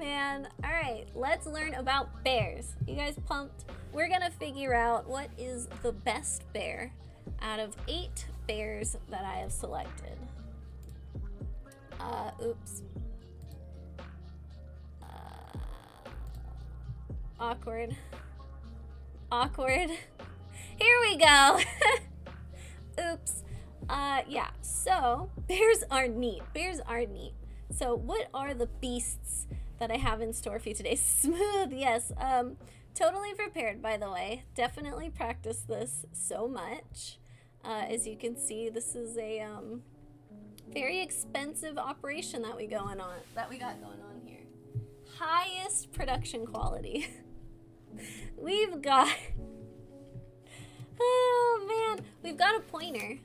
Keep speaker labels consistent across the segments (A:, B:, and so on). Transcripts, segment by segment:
A: Man, all right, let's learn about bears. You guys pumped? We're gonna figure out what is the best bear out of 8 bears that I have selected. Oops. Awkward. Awkward. Here we go. Oops. Yeah, so bears are neat. Bears are neat. So what are the beasts that I have in store for you today? Smooth, yes. Totally prepared, by the way. Definitely practiced this so much. As you can see, this is a very expensive operation that we got going on here. Highest production quality. We've got, oh man, we've got a pointer.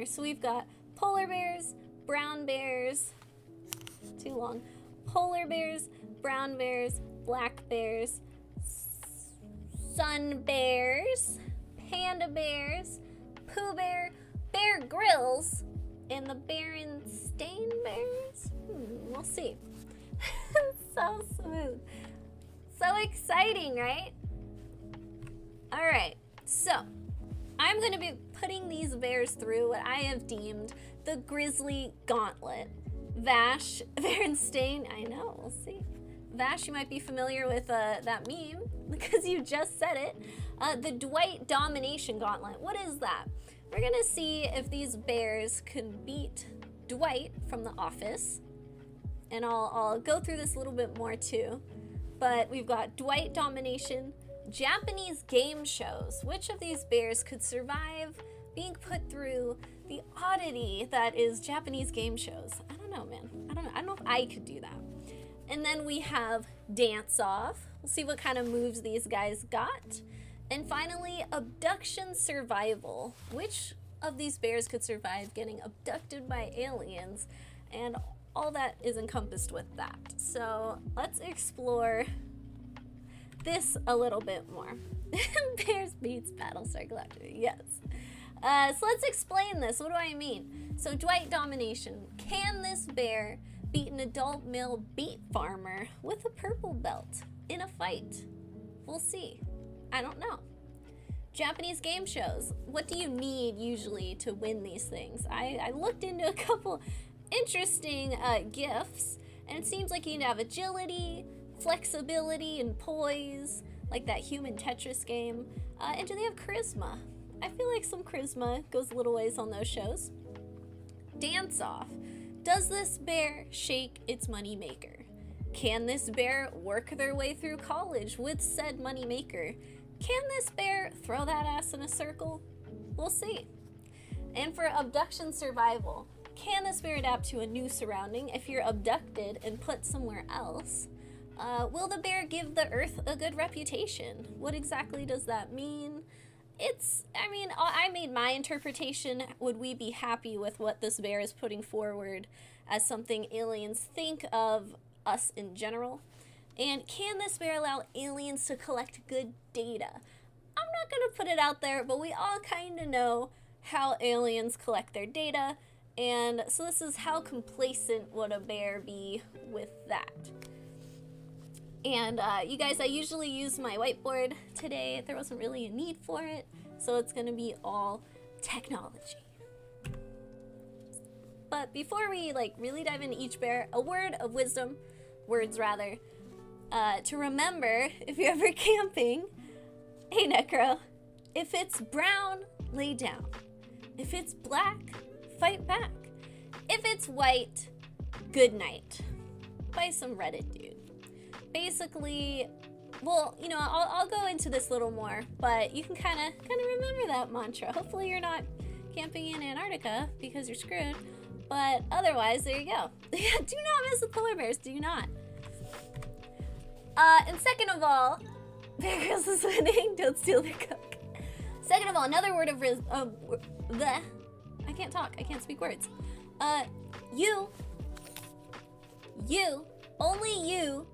A: So we've got polar bears, brown bears, too long. Polar bears, brown bears, black bears, sun bears, panda bears, Pooh Bear, Bear Grylls, and the Berenstain Bears? We'll see. So smooth. So exciting, right? Alright, so I'm going to be putting these bears through what I have deemed the Grizzly Gauntlet. Vash, Berenstain, I know, we'll see. Vash, you might be familiar with that meme because you just said it. The Dwight Domination Gauntlet. What is that? We're gonna see if these bears can beat Dwight from The Office. And I'll go through this a little bit more too. But we've got Dwight Domination, Japanese game shows. Which of these bears could survive being put through the oddity that is Japanese game shows? I don't know, man. I don't know if I could do that. And then we have Dance Off. We'll see what kind of moves these guys got. And finally, Abduction Survival. Which of these bears could survive getting abducted by aliens? And all that is encompassed with that. So let's explore this a little bit more. Bears beats Battlestar Galactica, yes. So let's explain this. What do I mean? So Dwight Domination. Can this bear beat an adult male beet farmer with a purple belt in a fight? We'll see. I don't know. Japanese game shows. What do you need usually to win these things? I looked into a couple interesting gifts, and it seems like you need to have agility, flexibility, and poise, like that human Tetris game. And do they have charisma? I feel like some charisma goes a little ways on those shows. Dance Off. Does this bear shake its money maker? Can this bear work their way through college with said money maker? Can this bear throw that ass in a circle? We'll see. And for Abduction Survival, can this bear adapt to a new surrounding if you're abducted and put somewhere else? Will the bear give the earth a good reputation? What exactly does that mean? I made my interpretation. Would we be happy with what this bear is putting forward as something aliens think of us in general? And can this bear allow aliens to collect good data? I'm not going to put it out there, but we all kind of know how aliens collect their data. And so this is how complacent would a bear be with that. And you guys, I usually use my whiteboard today. There wasn't really a need for it. So it's going to be all technology. But before we really dive into each bear, a word of wisdom, to remember if you're ever camping. Hey Necro, if it's brown, lay down. If it's black, fight back. If it's white, good night. By some Reddit dude. Basically, well, I'll go into this a little more, but you can kind of remember that mantra. Hopefully you're not camping in Antarctica because you're screwed. But otherwise, there you go. Do not mess with polar bears. Do not. And second of all, Bear Grylls is winning. Don't steal their cook. Second of all, another word of I can't talk. I can't speak words. Only you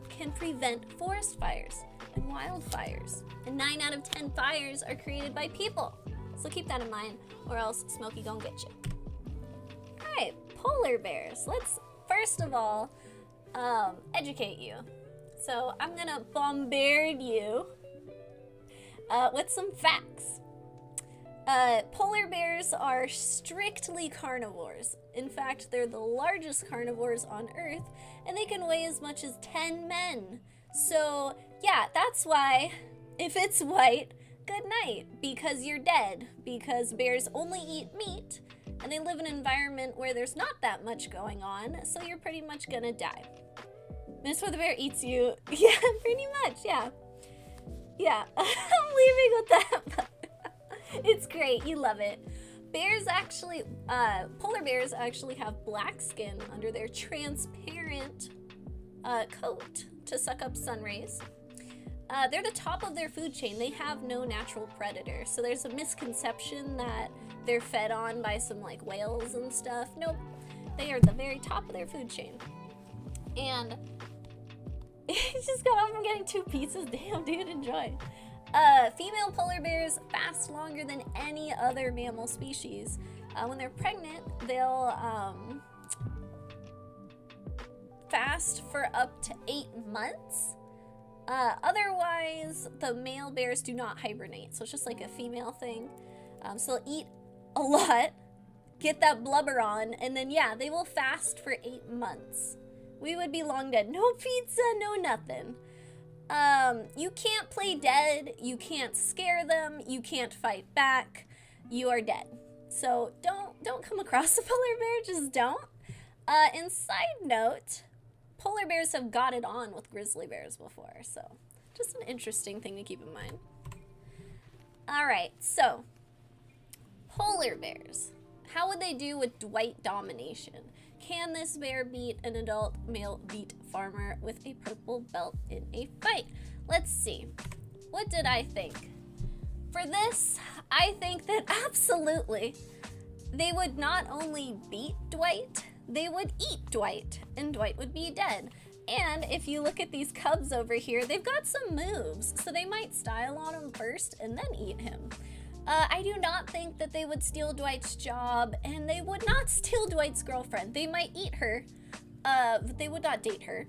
A: can prevent forest fires and wildfires. And 9 out of 10 fires are created by people. So keep that in mind, or else Smokey gonna get you. Alright, polar bears. Let's first of all educate you. So I'm gonna bombard you with some facts. Polar bears are strictly carnivores. In fact, they're the largest carnivores on Earth, and they can weigh as much as 10 men. So yeah, that's why if it's white, good night, because you're dead, because bears only eat meat, and they live in an environment where there's not that much going on, so you're pretty much gonna die. Minnesota the bear eats you. Yeah, pretty much, yeah. Yeah, I'm leaving with that. It's great, you love it. Bears actually, polar bears actually have black skin under their transparent coat to suck up sun rays. They're the top of their food chain. They have no natural predator. So there's a misconception that they're fed on by some like whales and stuff. Nope, they are the very top of their food chain. And he just got off from getting 2 pieces. Damn, dude, enjoy. Female polar bears fast longer than any other mammal species. When they're pregnant, they'll fast for up to 8 months. Otherwise, the male bears do not hibernate, so it's just like a female thing. So they'll eat a lot, get that blubber on, and then yeah, they will fast for 8 months. We would be long dead. No pizza, no nothing. You can't play dead, you can't scare them, you can't fight back, you are dead. So don't come across a polar bear, just don't. And side note, polar bears have got it on with grizzly bears before, so just an interesting thing to keep in mind. Alright, so polar bears. How would they do with Dwight domination? Can this bear beat an adult male beet farmer with a purple belt in a fight? Let's see. What did I think? For this, I think that absolutely they would not only beat Dwight, they would eat Dwight, and Dwight would be dead. And if you look at these cubs over here, they've got some moves, so they might style on him first and then eat him. I do not think that they would steal Dwight's job, and they would not steal Dwight's girlfriend. They might eat her, but they would not date her.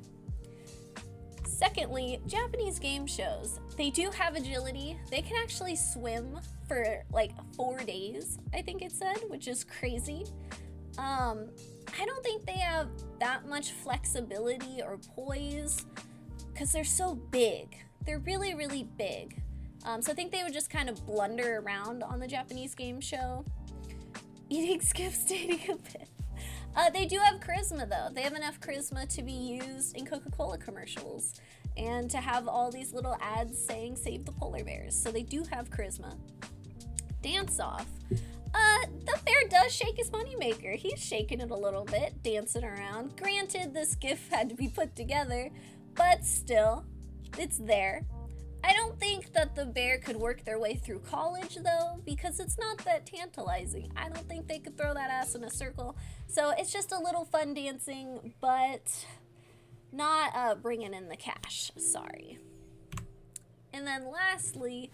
A: Secondly, Japanese game shows. They do have agility. They can actually swim for like 4 days, I think it said, which is crazy. I don't think they have that much flexibility or poise because they're so big. They're really, really big. So I think they would just kind of blunder around on the Japanese game show. Eating skips, dating a bit. They do have charisma though. They have enough charisma to be used in Coca-Cola commercials and to have all these little ads saying save the polar bears. So they do have charisma. Dance off. The bear does shake his moneymaker. He's shaking it a little bit, dancing around. Granted, this gif had to be put together, but still, it's there. I don't think that the bear could work their way through college, though, because it's not that tantalizing. I don't think they could throw that ass in a circle. So it's just a little fun dancing, but not bringing in the cash. Sorry. And then lastly,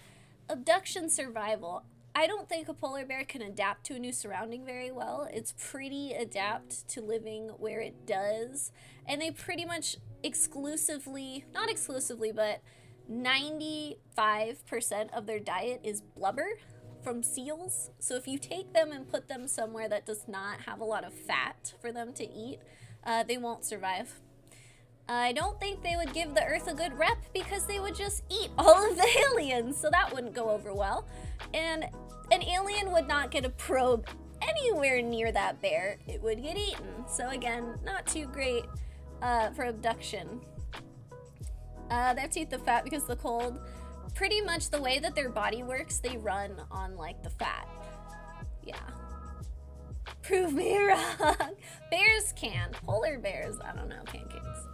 A: abduction survival. I don't think a polar bear can adapt to a new surrounding very well. It's pretty adept to living where it does. And they pretty much exclusively, not exclusively, but 95% of their diet is blubber from seals. So if you take them and put them somewhere that does not have a lot of fat for them to eat, they won't survive. I don't think they would give the Earth a good rep because they would just eat all of the aliens, so that wouldn't go over well. And an alien would not get a probe anywhere near that bear. It would get eaten. So again, not too great for abduction. They have to eat the fat because of the cold. Pretty much the way that their body works, they run on like the fat. Yeah. Prove me wrong. Bears can. Polar bears, I don't know, pancakes.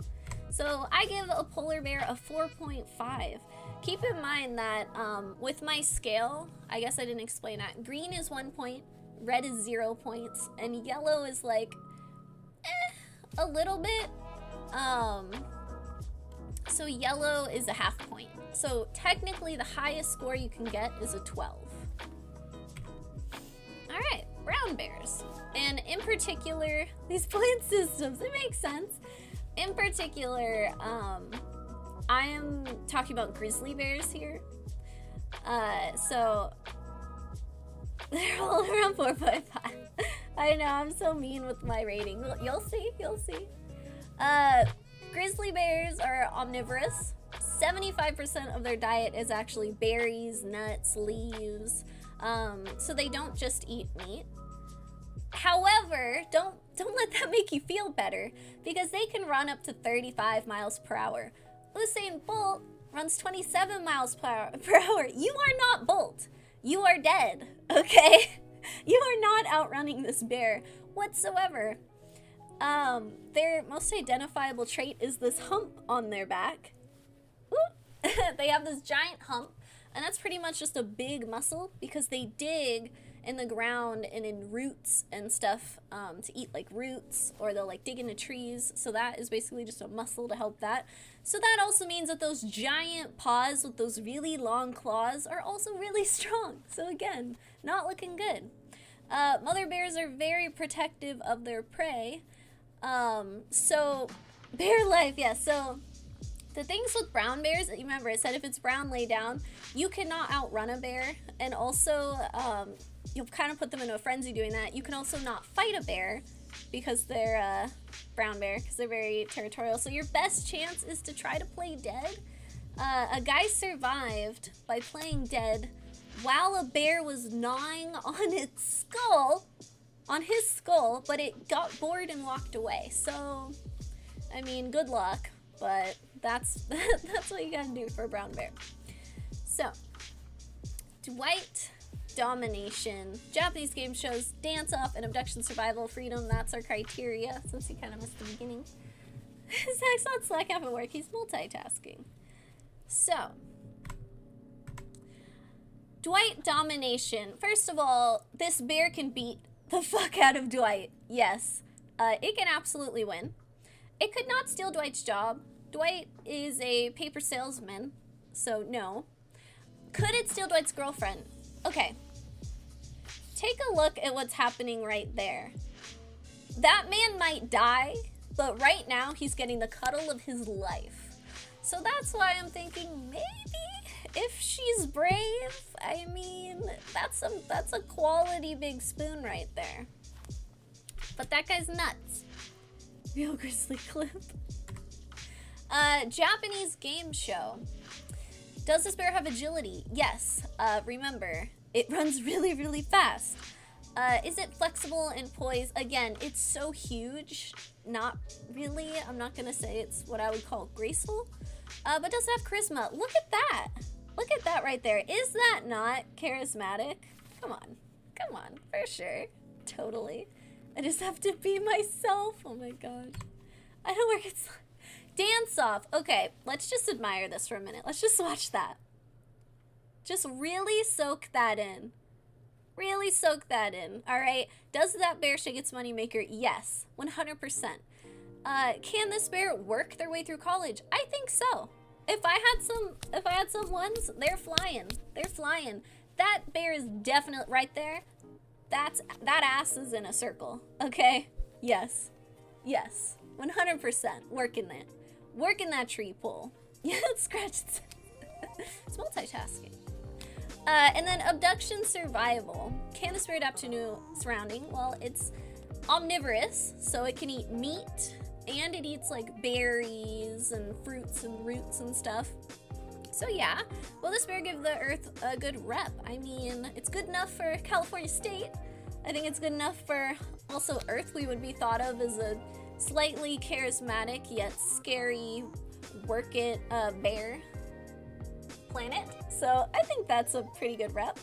A: So I give a polar bear a 4.5. Keep in mind that with my scale, I guess I didn't explain that. Green is 1 point, red is 0 points, and yellow is like, a little bit. So yellow is a half point. So technically the highest score you can get is a 12. All right, brown bears. And in particular, these plant systems, it makes sense. in particular, I am talking about grizzly bears here. So they're all around 4.5. I know, I'm so mean with my rating. You'll see, you'll see. Grizzly bears are omnivorous. 75% of their diet is actually berries, nuts, leaves. So they don't just eat meat. However, don't let that make you feel better, because they can run up to 35 miles per hour. Usain Bolt runs 27 miles per hour. You are not Bolt. You are dead, okay? You are not outrunning this bear whatsoever. Their most identifiable trait is this hump on their back. They have this giant hump, and that's pretty much just a big muscle because they dig in the ground and in roots and stuff to eat like roots, or they'll like dig into trees. So that is basically just a muscle to help that. So that also means that those giant paws with those really long claws are also really strong. So again, not looking good. Mother bears are very protective of their prey. So bear life, yeah. So the things with brown bears, you remember it said if it's brown, lay down. You cannot outrun a bear, and also you'll kind of put them into a frenzy doing that. You can also not fight a bear because they're brown bear, because they're very territorial. So your best chance is to try to play dead. A guy survived by playing dead while a bear was gnawing on its skull, on his skull, but it got bored and walked away. So, I mean, good luck, but that's what you gotta do for a brown bear. So, Dwight domination. Japanese game shows dance off and abduction survival freedom. That's our criteria, since you kind of missed the beginning. Zach's not slacking off at work. He's multitasking. So, Dwight domination. First of all, this bear can beat the fuck out of Dwight. Yes. It can absolutely win. It could not steal Dwight's job. Dwight is a paper salesman, so no. Could it steal Dwight's girlfriend? Okay. Take a look at what's happening right there. That man might die, but right now he's getting the cuddle of his life. So that's why I'm thinking maybe if she's brave, I mean, that's a quality big spoon right there. But that guy's nuts. Real grizzly clip. Japanese game show. Does this bear have agility? Yes. Remember, it runs really, really fast. Is it flexible and poised? Again, it's so huge. Not really. I'm not gonna say it's what I would call graceful. But does it have charisma? Look at that. Look at that right there. Is that not charismatic? Come on. Come on. For sure. Totally. I just have to be myself. Oh my gosh. I don't work. It's dance off. Okay, let's just admire this for a minute. Let's just watch that. Just really soak that in. Really soak that in. All right. Does that bear shake its moneymaker? Yes, 100%. Can this bear work their way through college? I think so. If I had some ones, they're flying. They're flying. That bear is definitely right there. That ass is in a circle. Okay. Yes. Yes. 100%. Working that. Working that tree pole. Yeah, it scratches. It's multitasking. And then abduction survival. Can the bear adapt to new surrounding? Well, it's omnivorous, so it can eat meat, and it eats like berries and fruits and roots and stuff. So yeah, will this bear give the Earth a good rep? I mean, it's good enough for California State. I think it's good enough for also Earth. We would be thought of as a slightly charismatic yet scary work it bear planet. So I think that's a pretty good rep.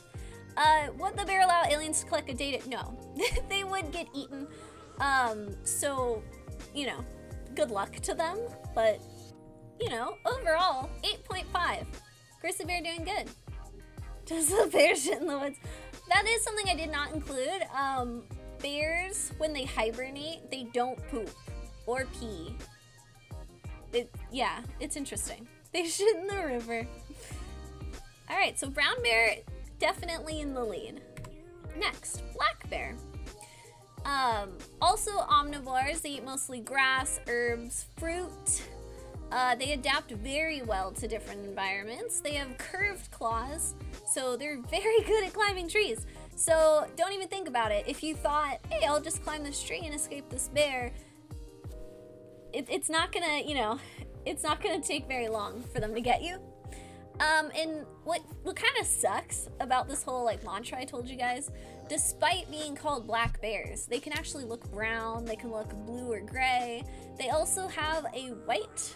A: Would the bear allow aliens to collect a data? No, they would get eaten. So, you know, good luck to them. But, you know, overall, 8.5. Grizzly bear doing good. Does the bear shit in the woods? That is something I did not include. Bears, when they hibernate, they don't poop or pee. Yeah, it's interesting. They shit in the river. All right, so brown bear, definitely in the lead. Next, black bear. Also omnivores, they eat mostly grass, herbs, fruit. They adapt very well to different environments. They have curved claws, so they're very good at climbing trees. So don't even think about it. If you thought, hey, I'll just climb this tree and escape this bear, it's not gonna, you know, it's not gonna take very long for them to get you. And what kind of sucks about this whole like mantra I told you guys, despite being called black bears, they can actually look brown, they can look blue or gray. They also have a white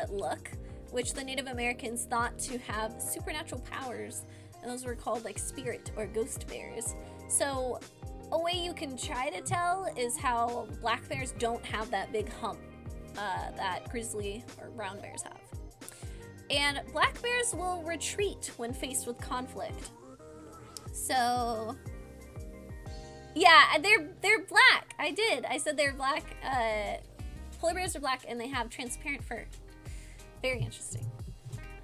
A: look, which the Native Americans thought to have supernatural powers, and those were called like spirit or ghost bears. So a way you can try to tell is how black bears don't have that big hump that grizzly or brown bears have. And black bears will retreat when faced with conflict. So, yeah, they're black. I said they're black. Polar bears are black and they have transparent fur. Very interesting.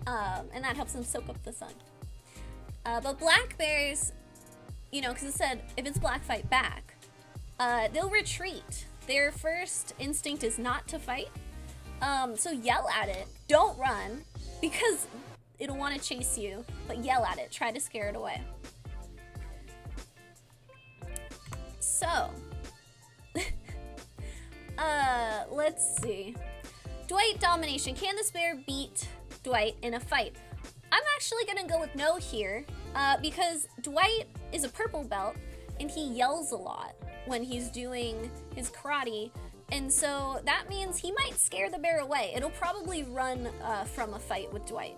A: And that helps them soak up the sun. But black bears, you know, because it said if it's black, fight back. They'll retreat. Their first instinct is not to fight. So yell at it. Don't run, because it'll want to chase you, but yell at it. Try to scare it away. So, let's see. Dwight domination. Can this bear beat Dwight in a fight? I'm actually gonna go with no here, because Dwight is a purple belt, and he yells a lot when he's doing his karate. And so that means he might scare the bear away. It'll probably run from a fight with Dwight.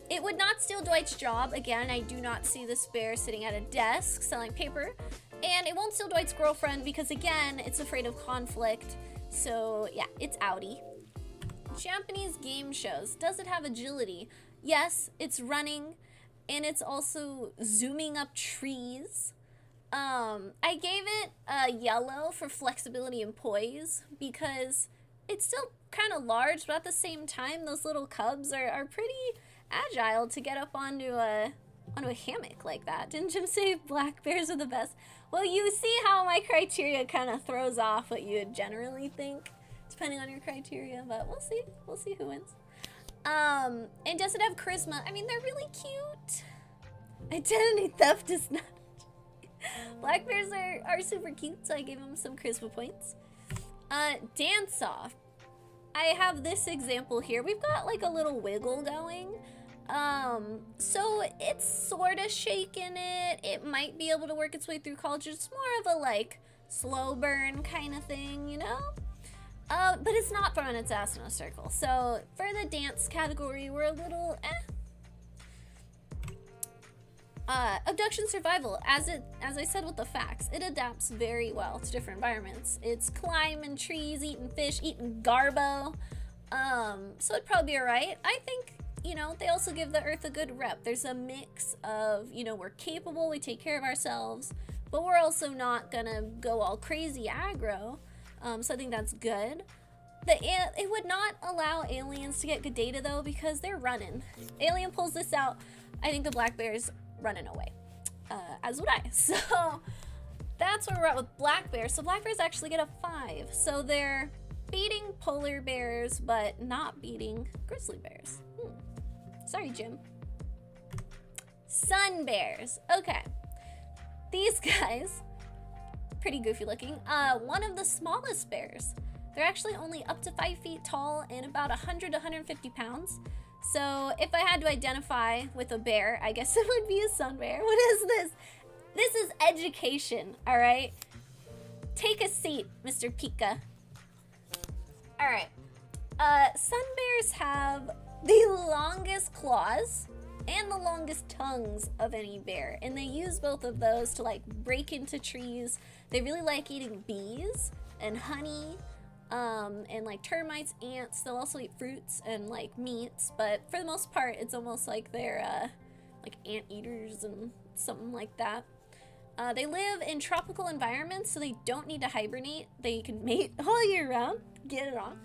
A: It would not steal Dwight's job. Again, I do not see this bear sitting at a desk selling paper. And it won't steal Dwight's girlfriend because, again, it's afraid of conflict. So, yeah, it's outie. Japanese game shows. Does it have agility? Yes, it's running. And it's also zooming up trees. I gave it a yellow for flexibility and poise because it's still kind of large, but at the same time, those little cubs are pretty agile to get up onto a hammock like that. Didn't Jim say black bears are the best? Well, you see how my criteria kind of throws off what you would generally think, depending on your criteria, but we'll see. We'll see who wins. And does it have charisma? I mean, they're really cute. Identity theft is not. Black bears are super cute, so I gave them some charisma points. Dance off. I have this example here. We've got like a little wiggle going. So it's sort of shaking it. It might be able to work its way through college. It's more of a like slow burn kind of thing, you know? But it's not throwing its ass in a circle. So for the dance category, we're a little abduction survival, as I said with the facts, it adapts very well to different environments. It's climbing trees, eating fish, eating garbo. So it'd probably be alright. I think, you know, they also give the earth a good rep. There's a mix of, you know, we're capable, we take care of ourselves, but we're also not gonna go all crazy aggro. So I think that's good. It would not allow aliens to get good data though, because they're running. Alien pulls this out, I think the black bear's running away, as would I. So that's where we're at with black bears. So black bears actually get a 5. So they're beating polar bears, but not beating grizzly bears. Sorry, Jim. Sun bears. Okay. These guys, pretty goofy looking. One of the smallest bears. They're actually only up to 5 feet tall and about 100 to 150 pounds. So if I had to identify with a bear, I guess it would be a sun bear. What is this? This is education, all right? Take a seat, Mr. Pika. All right. Sun bears have the longest claws and the longest tongues of any bear, and they use both of those to like break into trees. They really like eating bees and honey. And like termites, ants. They'll also eat fruits and like meats, but for the most part, it's almost like they're like ant eaters and something like that. They live in tropical environments, so they don't need to hibernate. They can mate all year round. Get it on.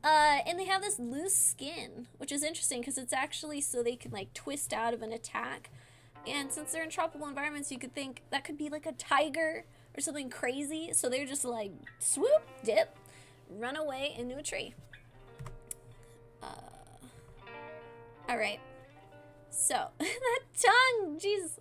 A: And they have this loose skin, which is interesting because it's actually so they can like twist out of an attack. And since they're in tropical environments, you could think that could be like a tiger or something crazy. So they're just like, swoop, dip, run away into a tree. All right. So, that tongue, jeez.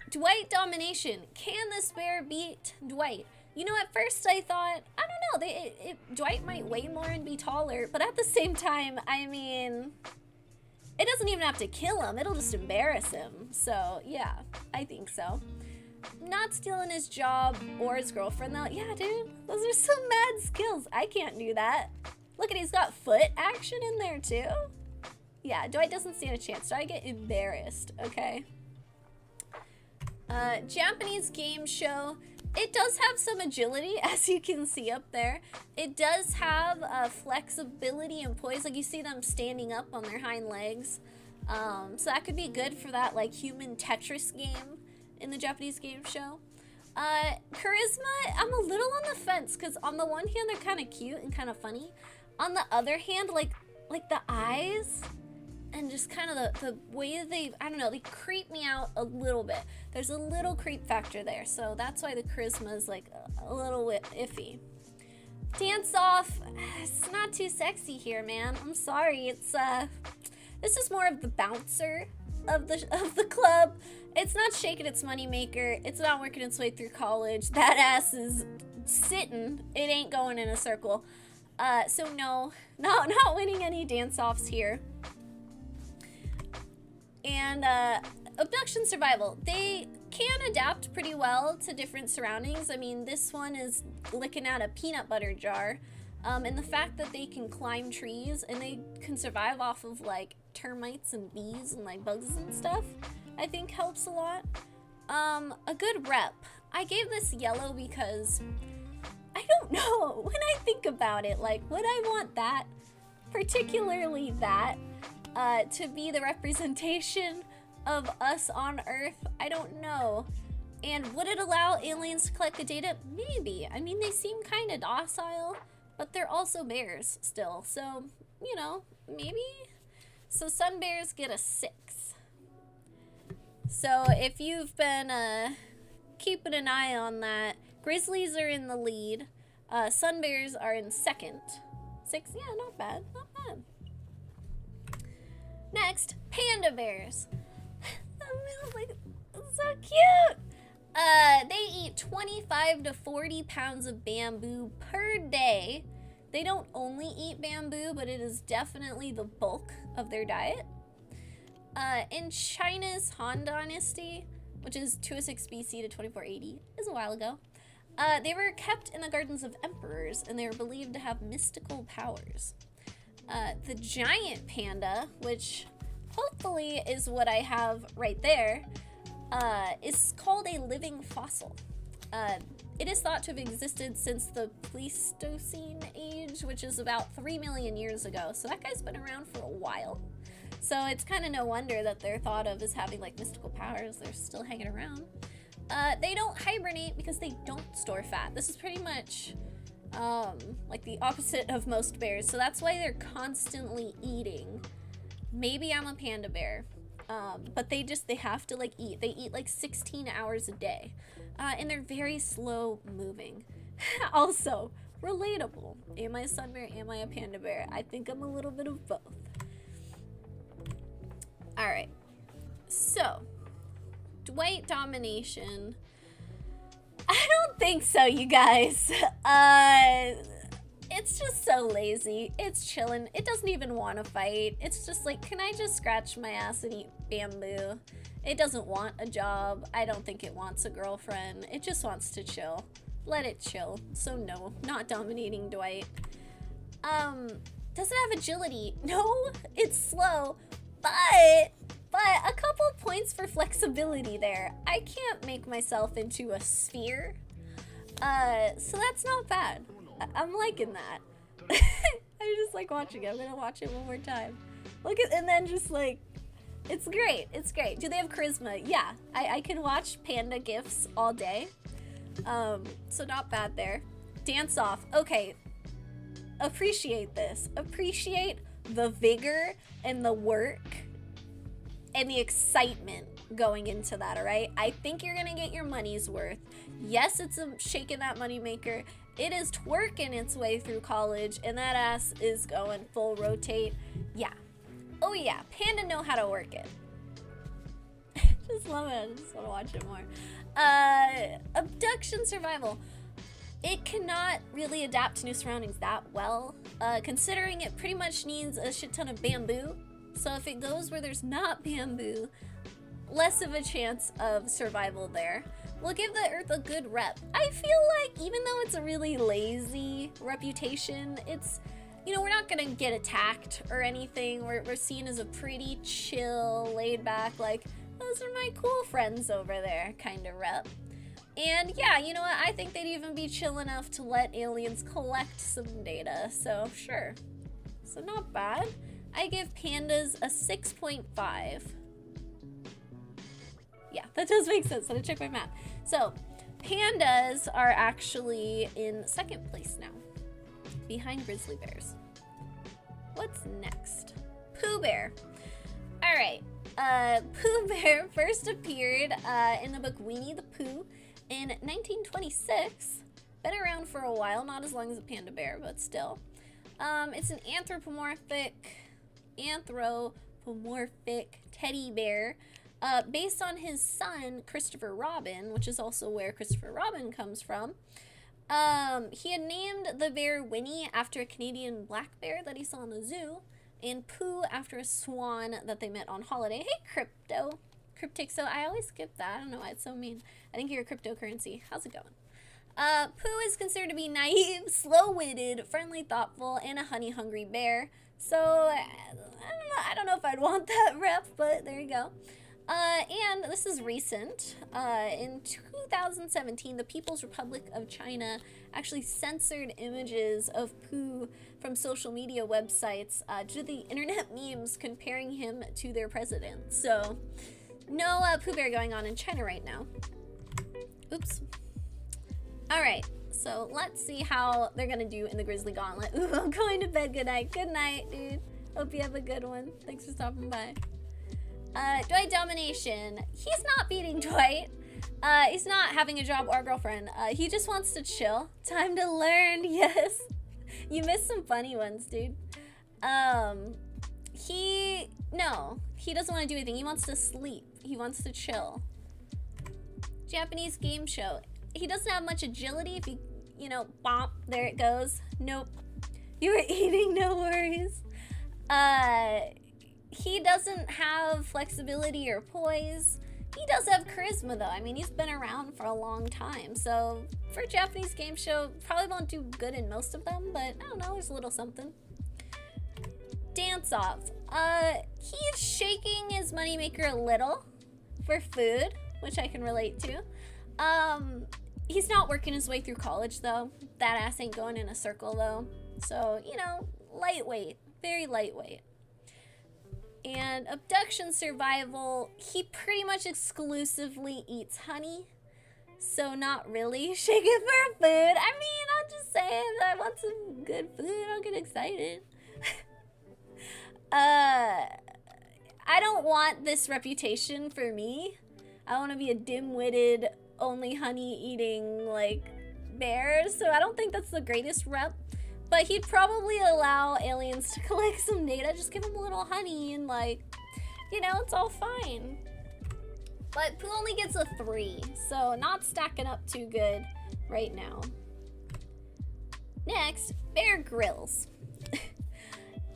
A: Dwight domination. Can this bear beat Dwight? You know, at first I thought, I don't know, Dwight might weigh more and be taller, but at the same time, I mean, it doesn't even have to kill him, it'll just embarrass him. So, yeah, I think so. Not stealing his job or his girlfriend, though. Yeah, dude, those are some mad skills. I can't do that. Look at, he's got foot action in there, too. Yeah, Dwight doesn't stand a chance. Dwight get embarrassed, okay? Japanese game show. It does have some agility, as you can see up there. It does have flexibility and poise. Like, you see them standing up on their hind legs. So that could be good for that, like, human Tetris game in the Japanese game show. Charisma, I'm a little on the fence, because on the one hand, they're kind of cute and kind of funny. On the other hand, like the eyes and just kind of the way they, I don't know, they creep me out a little bit. There's a little creep factor there, so that's why the charisma is like a little bit iffy. Dance off, it's not too sexy here, man. I'm sorry. It's this is more of the bouncer of the club. It's not shaking its moneymaker. It's not working its way through college. That ass is sitting. It ain't going in a circle. So no, not winning any dance-offs here. And abduction survival. They can adapt pretty well to different surroundings. I mean, this one is licking out a peanut butter jar. And the fact that they can climb trees and they can survive off of like termites and bees and like bugs and stuff, I think helps a lot. A good rep. I gave this yellow because I don't know, when I think about it, like, would I want that, particularly that, to be the representation of us on Earth? I don't know. And would it allow aliens to collect the data? Maybe. I mean, they seem kind of docile, but they're also bears still. So, you know, maybe. So sun bears get a 6. So if you've been keeping an eye on that, grizzlies are in the lead. Sun bears are in second. 6, yeah, not bad, not bad. Next, panda bears. Like, so cute. They eat 25 to 40 pounds of bamboo per day. They don't only eat bamboo, but it is definitely the bulk of their diet. In China's Han Dynasty, which is 206 BC to 2480, is a while ago, they were kept in the gardens of emperors, and they were believed to have mystical powers. The giant panda, which hopefully is what I have right there, is called a living fossil. It is thought to have existed since the Pleistocene age, which is about 3 million years ago. So that guy's been around for a while. So it's kind of no wonder that they're thought of as having like mystical powers. They're still hanging around. They don't hibernate because they don't store fat. This is pretty much like the opposite of most bears. So that's why they're constantly eating. Maybe I'm a panda bear. But they have to like eat. They eat like 16 hours a day. And they're very slow moving. Also, relatable. Am I a sun bear? Am I a panda bear? I think I'm a little bit of both. Alright. So, Dwight domination. I don't think so, you guys. It's just so lazy. It's chilling. It doesn't even want to fight. It's just like, can I just scratch my ass and eat bamboo? It doesn't want a job. I don't think it wants a girlfriend. It just wants to chill. Let it chill. So no, not dominating Dwight. Does it have agility? No, it's slow, but a couple points for flexibility there. I can't make myself into a sphere. So that's not bad. I'm liking that. I just like watching it. I'm gonna watch it one more time. Look at, and then just like, it's great. It's great. Do they have charisma? Yeah, I can watch panda gifs all day. So not bad there. Dance off. Okay. Appreciate this. Appreciate the vigor and the work and the excitement going into that, all right? I think you're gonna get your money's worth. Yes, it's a shaking that moneymaker. It is twerking its way through college, and that ass is going full rotate. Yeah. Oh yeah, Panda know how to work it. Just love it. I just want to watch it more. Abduction survival. It cannot really adapt to new surroundings that well, considering it pretty much needs a shit ton of bamboo. So if it goes where there's not bamboo, less of a chance of survival there. We'll give the Earth a good rep. I feel like even though it's a really lazy reputation, it's, you know, we're not gonna get attacked or anything. We're seen as a pretty chill, laid back, like, those are my cool friends over there kind of rep. And yeah, you know what? I think they'd even be chill enough to let aliens collect some data. So sure. So not bad. I give pandas a 6.5. Yeah, that does make sense. Let me check my math. So pandas are actually in second place now, behind grizzly bears. What's next? Pooh Bear. All right. Pooh Bear first appeared in the book Winnie the Pooh in 1926. Been around for a while, not as long as a panda bear, but still. It's an anthropomorphic teddy bear based on his son, Christopher Robin, which is also where Christopher Robin comes from. He had named the bear Winnie after a Canadian black bear that he saw in the zoo, and Pooh after a swan that they met on holiday. Hey, Cryptixo, I always skip that. I don't know why it's so mean. I think you're a cryptocurrency. How's it going? Pooh is considered to be naive, slow-witted, friendly, thoughtful, and a honey-hungry bear. So, I don't know if I'd want that rep, but there you go. And this is recent. In 2017, the People's Republic of China actually censored images of Pooh from social media websites due to the internet memes comparing him to their president. So, no Pooh Bear going on in China right now. Oops. All right, so let's see how they're gonna do in the Grizzly Gauntlet. Ooh, I'm going to bed. Good night. Good night, dude. Hope you have a good one. Thanks for stopping by. Dwight Domination. He's not beating Dwight. He's not having a job or a girlfriend. He just wants to chill. Time to learn. Yes. You missed some funny ones, dude. He doesn't want to do anything. He wants to sleep. He wants to chill. Japanese game show. He doesn't have much agility. If you know, bomp, there it goes. Nope. You were eating, no worries. He doesn't have flexibility or poise. He does have charisma, though. I mean, he's been around for a long time. So, for a Japanese game show, probably won't do good in most of them, but I don't know, there's a little something. Dance off. He's shaking his moneymaker a little for food, which I can relate to. He's not working his way through college, though. That ass ain't going in a circle, though. So, you know, lightweight. Very lightweight. And abduction survival, he pretty much exclusively eats honey. So not really shaking for food. I mean, I'm just saying that I want some good food. I'll get excited. I don't want this reputation for me. I want to be a dim-witted, only honey-eating, like, bear. So I don't think that's the greatest rep. But he'd probably allow aliens to collect some data. Just give them a little honey and, like, you know, it's all fine. But Pooh only gets a 3, so not stacking up too good right now. Next, Bear Grylls.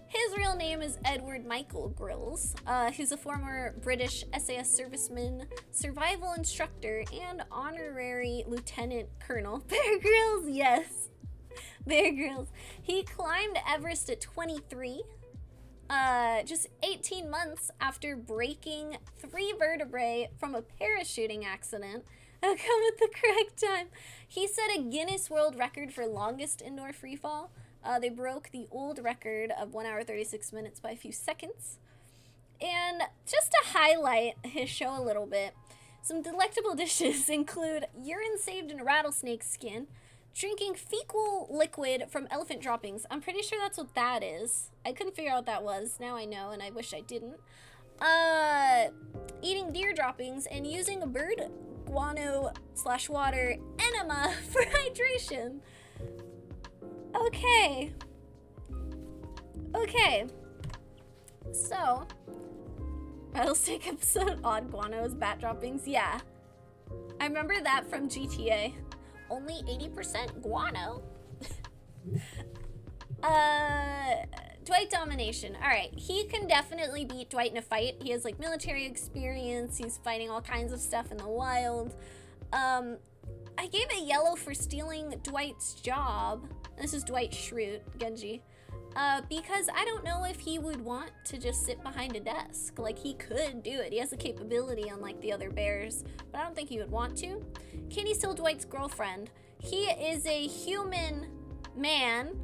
A: His real name is Edward Michael Grylls, who's a former British SAS serviceman, survival instructor, and honorary lieutenant colonel. Bear Grylls, yes. Bear Grylls. He climbed Everest at 23, just 18 months after breaking 3 vertebrae from a parachuting accident. I'll come at the correct time. He set a Guinness World Record for longest indoor freefall. They broke the old record of 1 hour 36 minutes by a few seconds. And just to highlight his show a little bit, some delectable dishes include urine saved in rattlesnake skin, drinking fecal liquid from elephant droppings. I'm pretty sure that's what that is. I couldn't figure out what that was. Now I know, and I wish I didn't. eating deer droppings and using a bird guano / water enema for hydration. Okay. Okay. So, Rattlesnake episode, odd guanos, bat droppings. Yeah. I remember that from GTA. Only 80% guano. Dwight domination. Alright, he can definitely beat Dwight in a fight. He has like military experience. He's fighting all kinds of stuff in the wild. I gave a yellow for stealing Dwight's job. This is Dwight Schrute, Genji. Because I don't know if he would want to just sit behind a desk. Like, he could do it. He has the capability, unlike the other bears, but I don't think he would want to. Can he steal Dwight's girlfriend? He is a human man,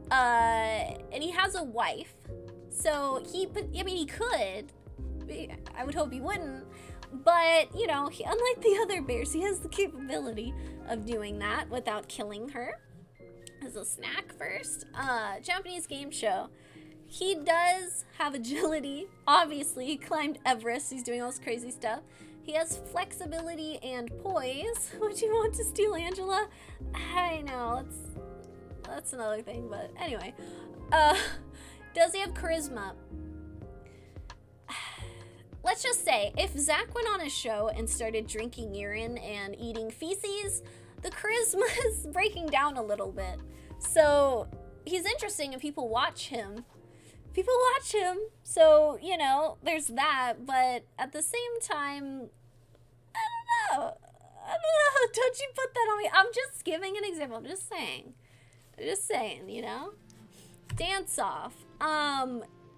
A: and he has a wife. So he could. I would hope he wouldn't. But, you know, unlike the other bears, he has the capability of doing that without killing her. As a snack first. Japanese game show. He does have agility. Obviously, he climbed Everest. He's doing all this crazy stuff. He has flexibility and poise. Would you want to steal Angela? I know, that's another thing, but anyway. Does he have charisma? Let's just say, if Zach went on a show and started drinking urine and eating feces, the charisma is breaking down a little bit. So he's interesting and people watch him. So, you know, there's that. But at the same time, I don't know. Don't you put that on me. I'm just giving an example. I'm just saying, you know. Dance off.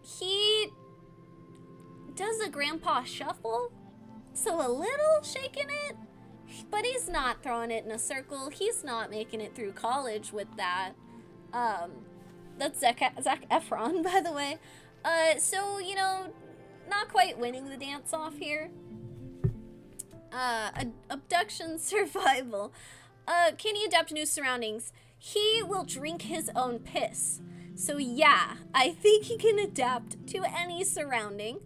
A: He does a grandpa shuffle. So a little shaking it. But he's not throwing it in a circle. He's not making it through college with that. That's Zac Efron, by the way. So, you know, not quite winning the dance-off here. Abduction survival. Can he adapt to new surroundings? He will drink his own piss. So yeah, I think he can adapt to any surrounding.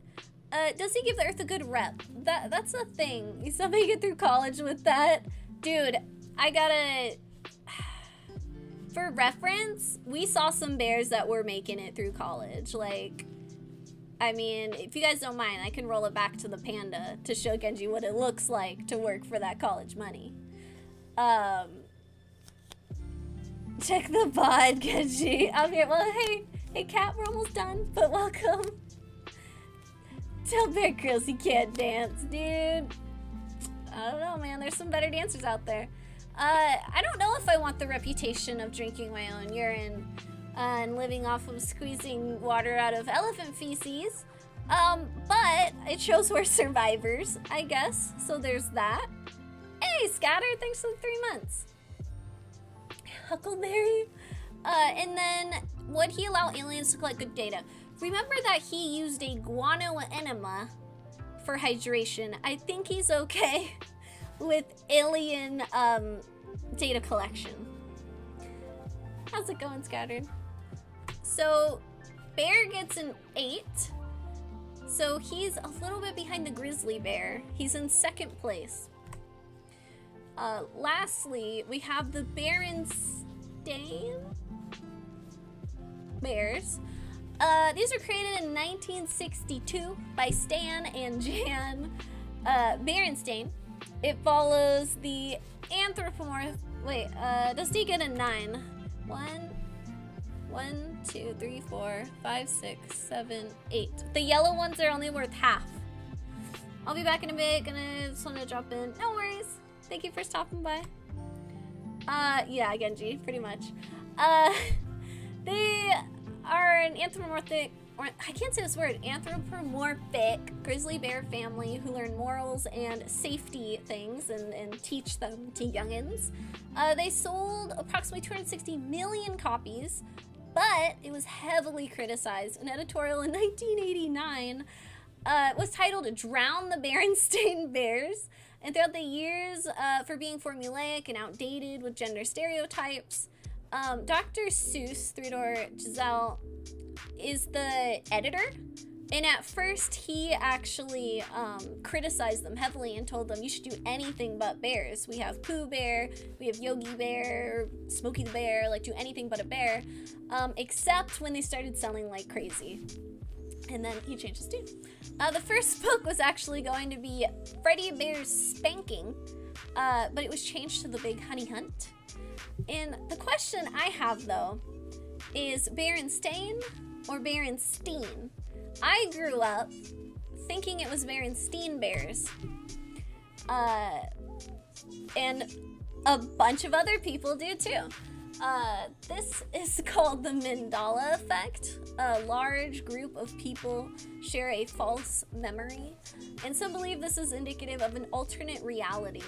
A: Does he give the Earth a good rep? That's a thing. You still make it through college with that? Dude, I gotta... For reference, we saw some bears that were making it through college. Like, I mean, if you guys don't mind, I can roll it back to the panda to show Genji what it looks like to work for that college money. Check the bod, Genji. Okay, well, hey, Kat, we're almost done, but welcome. Tell Bear Grylls he can't dance, dude. I don't know, man. There's some better dancers out there. I don't know if I want the reputation of drinking my own urine and living off of squeezing water out of elephant feces. But it shows we're survivors, I guess. So there's that. Hey, Scatter, thanks for the 3 months. Huckleberry. And then, would he allow aliens to collect good data? Remember that he used a guano enema for hydration. I think he's okay with alien data collection. How's it going, Scattered? So, Bear gets an 8. So he's a little bit behind the grizzly bear. He's in 2nd place. Lastly, we have the Berenstain Bears. These were created in 1962 by Stan and Jan Berenstain. It follows the anthropomorph. Wait, does he get a 9? 1, 2, 3, 4, 5, 6, 7, 8. The yellow ones are only worth half. I'll be back in a bit. Just want to drop in. No worries. Thank you for stopping by. Yeah, Genji, pretty much. They are an anthropomorphic, or I can't say this word, anthropomorphic grizzly bear family who learn morals and safety things and teach them to youngins. They sold approximately 260 million copies, but it was heavily criticized. An editorial in 1989 was titled "Drown the Berenstain Bears," and throughout the years, for being formulaic and outdated with gender stereotypes, Dr. Seuss, Theodore Giselle, is the editor And at first, he actually criticized them heavily and told them, you should do anything but bears. We have Pooh Bear, we have Yogi Bear, Smokey the Bear, like do anything but a bear, except when they started selling like crazy. And then he changed his tune. The first book was actually going to be Freddy Bear's Spanking, but it was changed to The Big Honey Hunt. And the question I have, though, is Berenstain or Berenstein? I grew up thinking it was Berenstein Bears. And a bunch of other people do too. This is called the Mandela effect. A large group of people share a false memory, and some believe this is indicative of an alternate reality.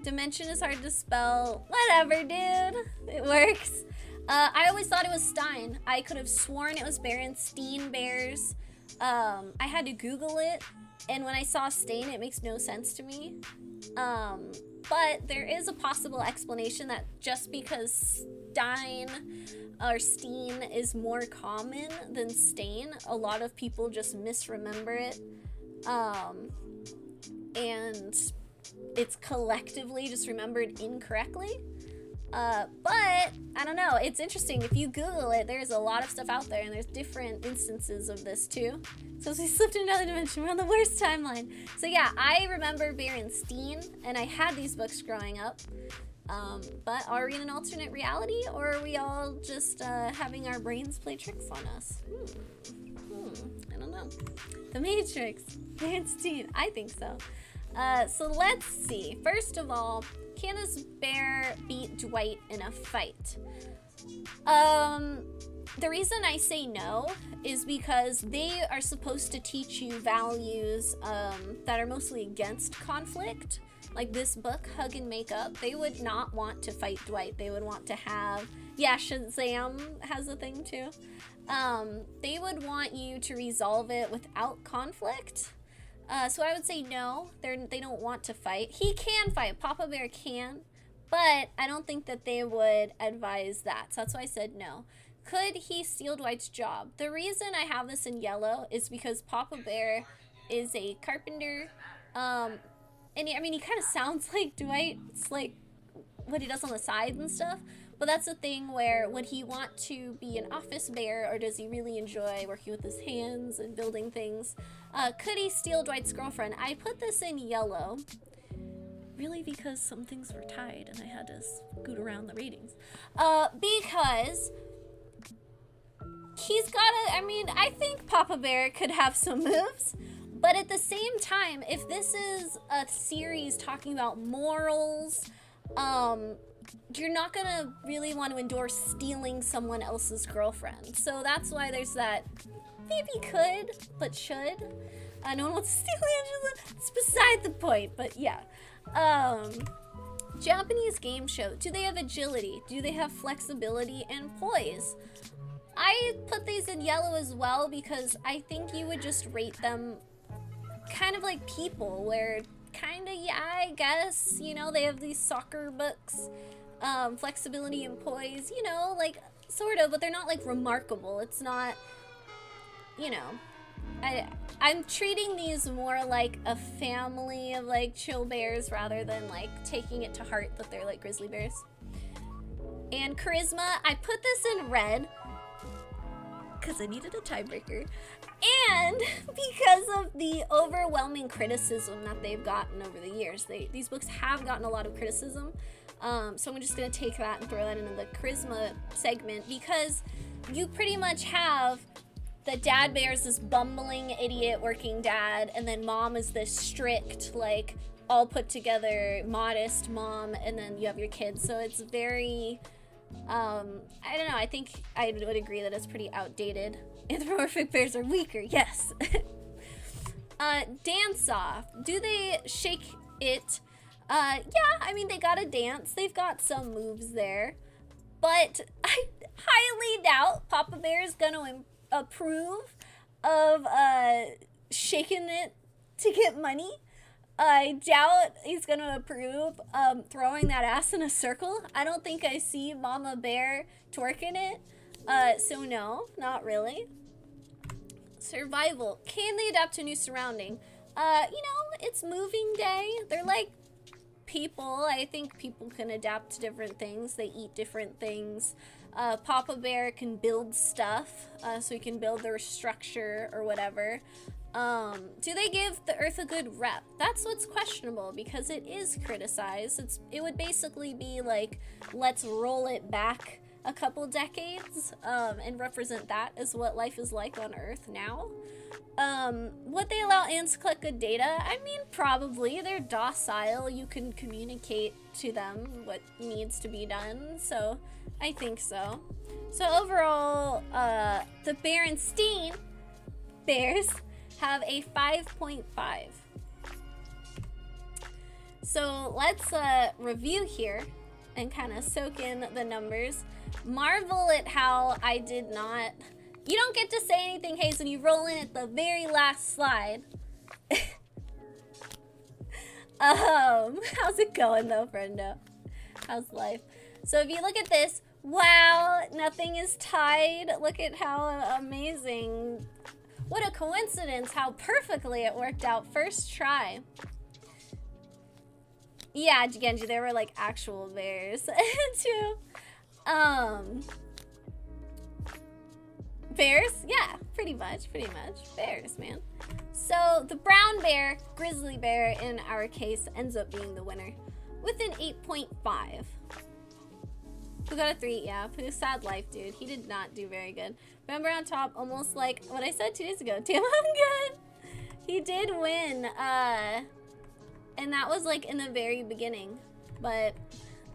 A: Dimension is hard to spell. Whatever, dude. It works. I always thought it was Stein. I could have sworn it was Berenstein Bears. I had to Google it, and when I saw Stain, it makes no sense to me. But there is a possible explanation that just because Stein or Steen is more common than Stain, a lot of people just misremember it. And it's collectively just remembered incorrectly. But I don't know, it's interesting. If you Google it, there's a lot of stuff out there, and there's different instances of this too. So we slipped into another dimension. We're on the worst timeline. So yeah, I remember Berenstein, and I had these books growing up. But are we in an alternate reality, or are we all just having our brains play tricks on us? I don't know. The Matrix, Berenstein, I think so. So let's see. First of all, can this bear beat Dwight in a fight? The reason I say no is because they are supposed to teach you values that are mostly against conflict. Like this book, Hug and Make Up, they would not want to fight Dwight. They would want to have, yeah, Shazam has a thing too. They would want you to resolve it without conflict. So I would say no, they don't want to fight. He can fight, Papa Bear can, but I don't think that they would advise that. So that's why I said no. Could he steal Dwight's job? The reason I have this in yellow is because Papa Bear is a carpenter. And he kind of sounds like Dwight. It's like what he does on the sides and stuff. But that's the thing where would he want to be an office bear, or does he really enjoy working with his hands and building things? Could he steal Dwight's girlfriend? I put this in yellow, really because some things were tied and I had to scoot around the ratings. Because he's gotta, I think Papa Bear could have some moves. But at the same time, if this is a series talking about morals, you're not gonna really want to endorse stealing someone else's girlfriend. So that's why there's that maybe could, but should. No one wants to steal Angela. It's beside the point, but yeah. Japanese game show. Do they have agility? Do they have flexibility and poise? I put these in yellow as well because I think you would just rate them kind of like people, where kind of, yeah, I guess, they have these soccer books, flexibility and poise, like sort of, but they're not like remarkable. It's not, I'm treating these more like a family of like chill bears rather than like taking it to heart that they're like grizzly bears. And charisma, I put this in red because I needed a tiebreaker, and because of the overwhelming criticism that they've gotten over the years. These books have gotten a lot of criticism, so I'm just going to take that and throw that into the charisma segment, because you pretty much have the dad bear's this bumbling idiot working dad, and then mom is this strict, like, all put together, modest mom, and then you have your kids. So it's very... I don't know, I think I would agree that it's pretty outdated. Anthropomorphic bears are weaker, yes. Dance off. Do they shake it? Yeah, they gotta dance. They've got some moves there. But I highly doubt Papa Bear is gonna approve of shaking it to get money. I doubt he's going to approve throwing that ass in a circle. I don't think I see Mama Bear twerking it. So no, not really. Survival. Can they adapt to new surrounding? You know, it's moving day. They're like people. I think people can adapt to different things. They eat different things. Papa Bear can build stuff, so he can build their structure or whatever. Do they give the Earth a good rep? That's what's questionable, because it is criticized. It would basically be like, let's roll it back a couple decades, and represent that as what life is like on Earth now. Would they allow ants to collect good data? I mean, probably. They're docile. You can communicate to them what needs to be done, so I think so. So overall, the Berenstain Bears have a 5.5. So let's review here and kind of soak in the numbers. Marvel at how I did not... You don't get to say anything, Hazen. You roll in at the very last slide. How's it going though, friendo? How's life? So if you look at this, wow, nothing is tied. Look at how amazing. What a coincidence how perfectly it worked out first try. Yeah, Genji, there were like actual bears too. Bears? Yeah, pretty much. Bears, man. So the brown bear, grizzly bear in our case, ends up being the winner with an 8.5. Who got a 3? Yeah, Pooh, sad life, dude. He did not do very good. Remember on top, almost like what I said 2 days ago. Damn, I'm good. He did win, and that was like in the very beginning. But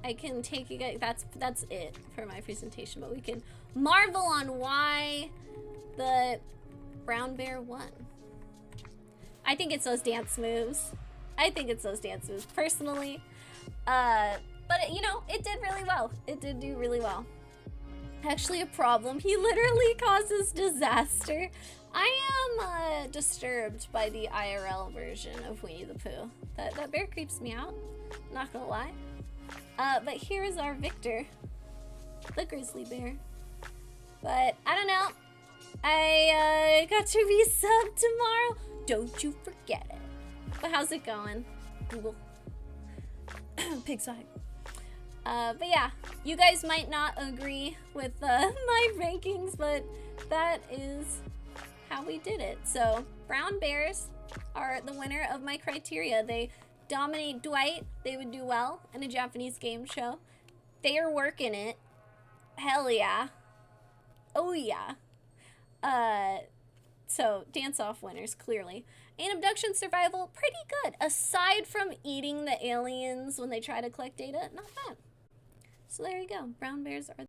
A: I can take you guys, that's it for my presentation. But we can marvel on why the brown bear won. I think it's those dance moves. Personally. But you know, it did really well. It did do really well. Actually, a problem. He literally causes disaster. I am disturbed by the IRL version of Winnie the Pooh. That bear creeps me out. Not gonna lie. But here is our victor, the grizzly bear. But I don't know. I got to be subbed tomorrow. Don't you forget it. But how's it going? Google. Pig's eye. But yeah, you guys might not agree with my rankings, but that is how we did it. So brown bears are the winner of my criteria. They dominate Dwight. They would do well in a Japanese game show. They are working it. Hell yeah. Oh yeah. So dance off winners, clearly. And abduction survival, pretty good. Aside from eating the aliens when they try to collect data, not bad. So there you go. Brown bears are